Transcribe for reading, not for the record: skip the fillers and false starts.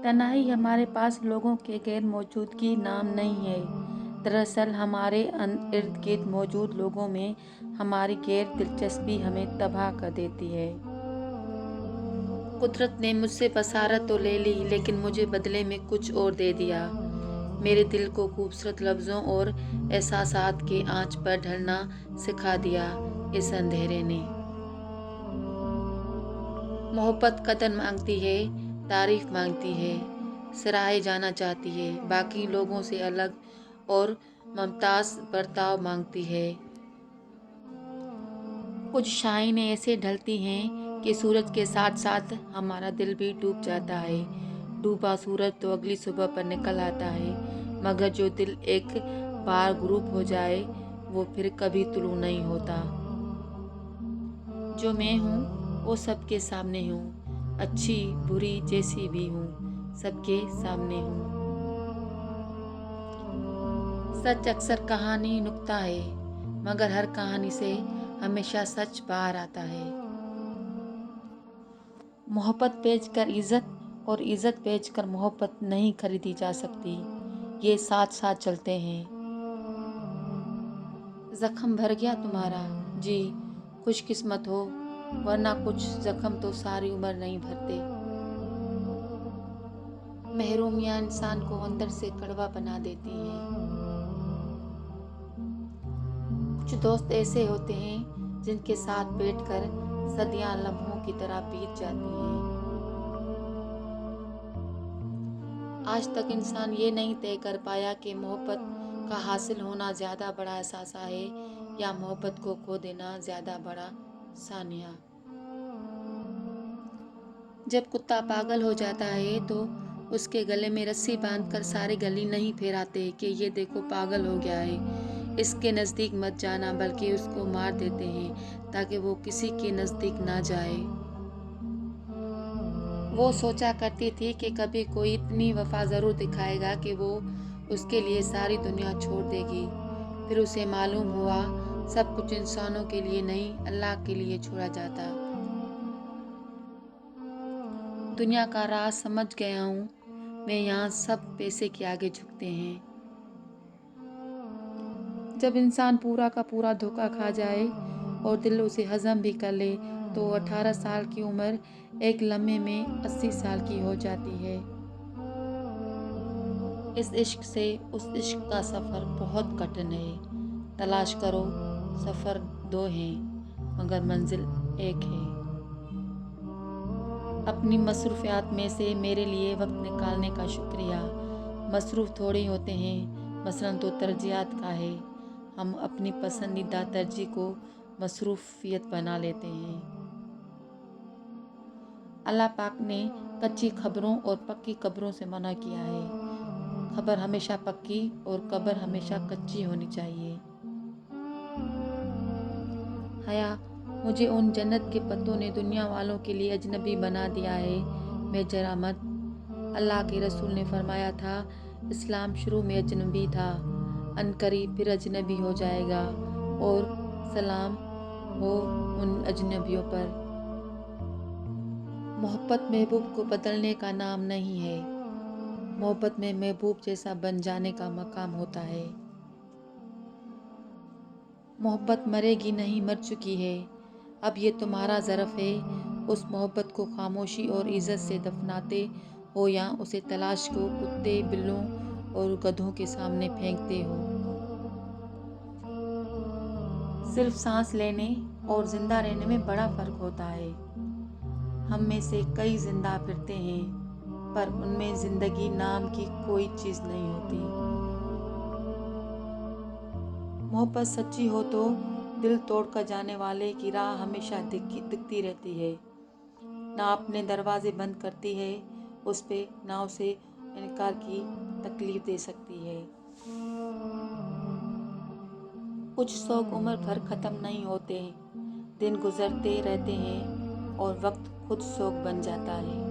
तन्हाई हमारे पास लोगों के गैर मौजूदगी नाम नहीं है। दरअसल हमारे इर्द गिर्द मौजूद लोगों में हमारी गैर दिलचस्पी हमें तबाह कर देती है। कुदरत ने मुझसे बसारत तो ले ली, लेकिन मुझे बदले में कुछ और दे दिया। मेरे दिल को खूबसूरत लफ्ज़ों और एहसासात के आंच पर ढलना सिखा दिया इस अंधेरे ने। मोहब्बत कदर मांगती है, तारीफ मांगती है, सराहे जाना चाहती है, बाकी लोगों से अलग और मुमताज़ बर्ताव मांगती है। कुछ शाइनें ऐसे ढलती हैं कि सूरज के साथ साथ हमारा दिल भी डूब जाता है। डूबा सूरज तो अगली सुबह पर निकल आता है, मगर जो दिल एक बार गुरूब हो जाए वो फिर कभी तुलू नहीं होता। जो मैं हूँ वो सबके सामने हूँ, अच्छी बुरी जैसी भी हूँ, सबके सामने हूँ। सच अक्सर कहानी नुक्ता है, मगर हर कहानी से हमेशा सच बाहर आता है। मोहब्बत बेचकर इज़्ज़त और इज़्ज़त बेचकर मोहब्बत नहीं खरीदी जा सकती। ये साथ साथ चलते हैं। ज़ख्म भर गया तुम्हारा, जी खुशकिस्मत हो, वरना कुछ ज़ख्म तो सारी उम्र नहीं भरते। महरूमियाँ इंसान को अंदर से कड़वा बना देती हैं। कुछ दोस्त ऐसे होते हैं जिनके साथ बैठकर सदियां लम्हों की तरह बीत जाती हैं। आज तक इंसान ये नहीं तय कर पाया कि मोहब्बत का हासिल होना ज़्यादा बड़ा एहसास है या मोहब्बत को खो देना ज़्यादा बड़ा सानिया। जब कुत्ता पागल हो जाता है तो उसके गले में रस्सी बांधकर सारी गली नहीं फैलाते कि ये देखो पागल हो गया है, इसके नज़दीक मत जाना, बल्कि उसको मार देते हैं ताकि वो किसी के नज़दीक ना जाए। वो सोचा करती थी कि कभी कोई इतनी वफा ज़रूर दिखाएगा कि वो उसके लिए सारी दुनिया छोड़ देगी। फिर उसे मालूम हुआ सब कुछ इंसानों के लिए नहीं, अल्लाह के लिए छोड़ा जाता। दुनिया का राज समझ गया हूँ मैं, यहाँ सब पैसे के आगे झुकते हैं। जब इंसान पूरा का पूरा धोखा खा जाए और दिल उसे हजम भी कर ले तो 18 साल की उम्र एक लम्हे में 80 साल की हो जाती है। इस इश्क से उस इश्क का सफ़र बहुत कठिन है। तलाश करो, सफ़र दो हैं मगर मंजिल एक है। अपनी मसरूफियात में से मेरे लिए वक्त निकालने का शुक्रिया। मसरूफ़ थोड़े होते हैं, मसलन तो तरजीहात का है। हम अपनी पसंदीदा तरजीह को मसरूफियत बना लेते हैं। अल्लाह पाक ने कच्ची खबरों और पक्की कब्रों से मना किया है। खबर हमेशा पक्की और कब्र हमेशा कच्ची होनी चाहिए। हया, मुझे उन जन्नत के पत्तों ने दुनिया वालों के लिए अजनबी बना दिया है, मैं जरा मत। अल्लाह के रसूल ने फरमाया था, इस्लाम शुरू में अजनबी था, अनकरीब फिर अजनबी हो जाएगा, और सलाम हो उन अजनबियों पर। मोहब्बत महबूब को बदलने का नाम नहीं है, मोहब्बत में महबूब जैसा बन जाने का मकाम होता है। मोहब्बत मरेगी नहीं, मर चुकी है। अब ये तुम्हारा ज़रफ़ है, उस मोहब्बत को खामोशी और इज़्ज़त से दफनाते हो या उसे तलाश को कुत्ते, बिल्लों और गधों के सामने फेंकते हो। सिर्फ सांस लेने और ज़िंदा रहने में बड़ा फ़र्क होता है। हम में से कई ज़िंदा फिरते हैं, पर उनमें ज़िंदगी नाम की कोई चीज़ नहीं होती। मोहब्बत सच्ची हो तो दिल तोड़कर जाने वाले की राह हमेशा दिखती रहती है। ना अपने दरवाजे बंद करती है उस पे, ना उसे इनकार की तकलीफ दे सकती है। कुछ शौक उम्र भर ख़त्म नहीं होते, दिन गुजरते रहते हैं और वक्त खुद शौक बन जाता है।